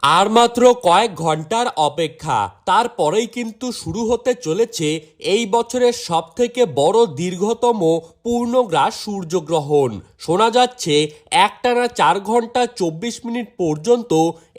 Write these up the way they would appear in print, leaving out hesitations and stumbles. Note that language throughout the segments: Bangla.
আর মাত্র কয়েক ঘন্টার অপেক্ষা, তারপরেই কিন্তু শুরু হতে চলেছে এই বছরের সবথেকে বড় দীর্ঘতম পূর্ণগ্রাস সূর্যগ্রহণ। শোনা যাচ্ছে একটানা 4 ঘন্টা 24 মিনিট পর্যন্ত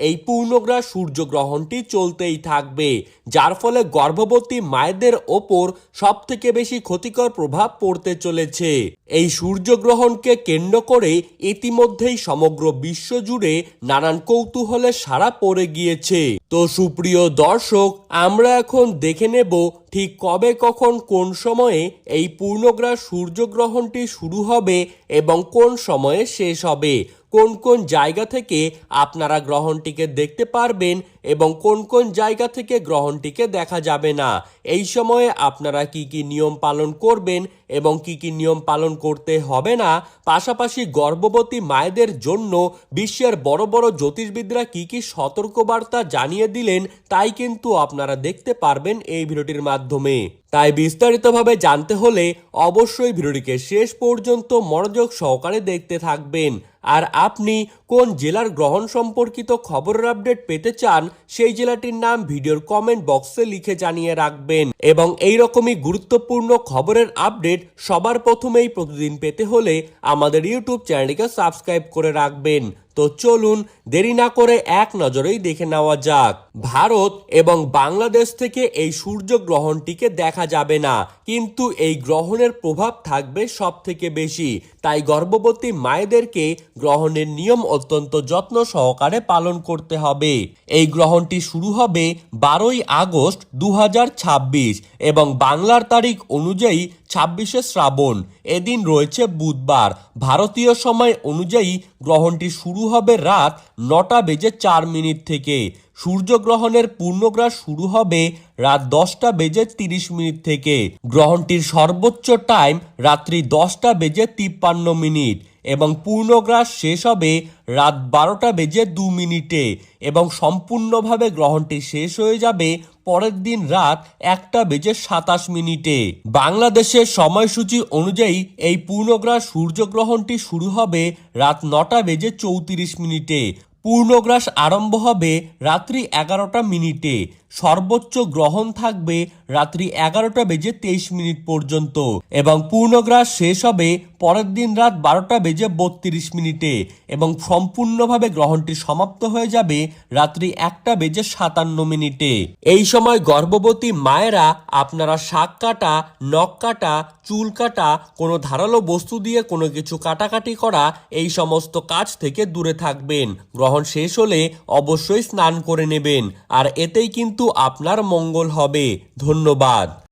এই পূর্ণগ্রাস সূর্যগ্রহণটি চলতেই থাকবে, যার ফলে গর্ভবতী মায়েদের ওপর সবথেকে বেশি ক্ষতিকর প্রভাব পড়তে চলেছে। এই সূর্যগ্রহণকে কেন্দ্র করে ইতিমধ্যেই সমগ্র বিশ্ব জুড়ে নানান কৌতূহলে সাড়া পড়ে গিয়েছে। তো সুপ্রিয় দর্শক, আমরা এখন দেখে নেব ঠিক কবে, কখন, কোন সময়ে এই পূর্ণগ্রাস সূর্যগ্রহণটি শুরু হবে এবং কোন সময়ে শেষ হবে। কোন কোন জায়গা থেকে আপনারা গ্রহণটিকে দেখতে পারবেন এবং কোন কোন জায়গা থেকে গ্রহণটিকে দেখা যাবে না। এই সময়ে আপনারা কি কি নিয়ম পালন করবেন এবং কি কি নিয়ম পালন করতে হবে না, পাশাপাশি গর্ভবতী মায়েদের জন্য বিশ্বের বড় বড় জ্যোতিষবিদরা কি কি সতর্কবার্তা জানিয়ে দিলেন, তাই কিন্তু আপনারা দেখতে পারবেন এই ভিডিওটির মাধ্যমে। তাই বিস্তারিতভাবে জানতে হলে অবশ্যই ভিডিওটিকে শেষ পর্যন্ত মনোযোগ সহকারে দেখতে থাকবেন। আর আপনি কোন জেলার গ্রহণ সম্পর্কিত খবরের আপডেট পেতে চান, সেই জেলাটির নাম ভিডিওর কমেন্ট বক্সে লিখে জানিয়ে রাখবেন। এবং এই রকমই গুরুত্বপূর্ণ খবরের আপডেট সবার প্রথমেই প্রতিদিন পেতে হলে আমাদের ইউটিউব চ্যানেলটিকে সাবস্ক্রাইব করে রাখবেন। তো চলুন দেরি না করে এক নজরেই দেখে নেওয়া যাক। ভারত এবং বাংলাদেশ থেকে এই সূর্যগ্রহণটিকে দেখা যাবে না, কিন্তু এই গ্রহণের প্রভাব থাকবে সব থেকে বেশি। তাই গর্ভবতী মায়েদেরকে গ্রহণের নিয়ম অত্যন্ত যত্ন সহকারে পালন করতে হবে। এই গ্রহণটি শুরু হবে 12ই আগস্ট 2026 এবং বাংলার তারিখ অনুযায়ী 26শে শ্রাবণ। এদিন রয়েছে বুধবার। ভারতীয় সময় অনুযায়ী গ্রহণটি শুরু হবে রাত 9:04 থেকে। সূর্যগ্রহণের পূর্ণগ্রাস শুরু হবে রাত 10:30 থেকে। গ্রহণটির সর্বোচ্চ টাইম রাত্রি 10:53 এবং পূর্ণগ্রাস শেষ হবে রাত 12:02 এবং সম্পূর্ণভাবে গ্রহণটি শেষ হয়ে যাবে পরের দিন রাত 1:27। বাংলাদেশের সময়সূচি অনুযায়ী এই পূর্ণগ্রাস সূর্যগ্রহণটি শুরু হবে রাত 9:34। পূর্ণগ্রাস আরম্ভ হবে রাত্রি 11টা। সর্বোচ্চ গ্রহণ থাকবে রাত্রি 11:23 পর্যন্ত এবং পূর্ণগ্রাস শেষ হবে পরের দিন রাত 12:32 এবং সম্পূর্ণভাবে গ্রহণটি সমাপ্ত হয়ে যাবে রাত্রি 1:57। এই সময় গর্ভবতী মায়েরা আপনারা শাক কাটা, নখ কাটা, চুল কাটা, কোনো ধারালো বস্তু দিয়ে কোনো কিছু কাটাকাটি করা, এই সমস্ত কাজ থেকে দূরে থাকবেন। গ্রহণ শেষ হলে অবশ্যই স্নান করে নেবেন, আর এতেই কিন্তু আপনার মঙ্গল হবে। ধন্যবাদ।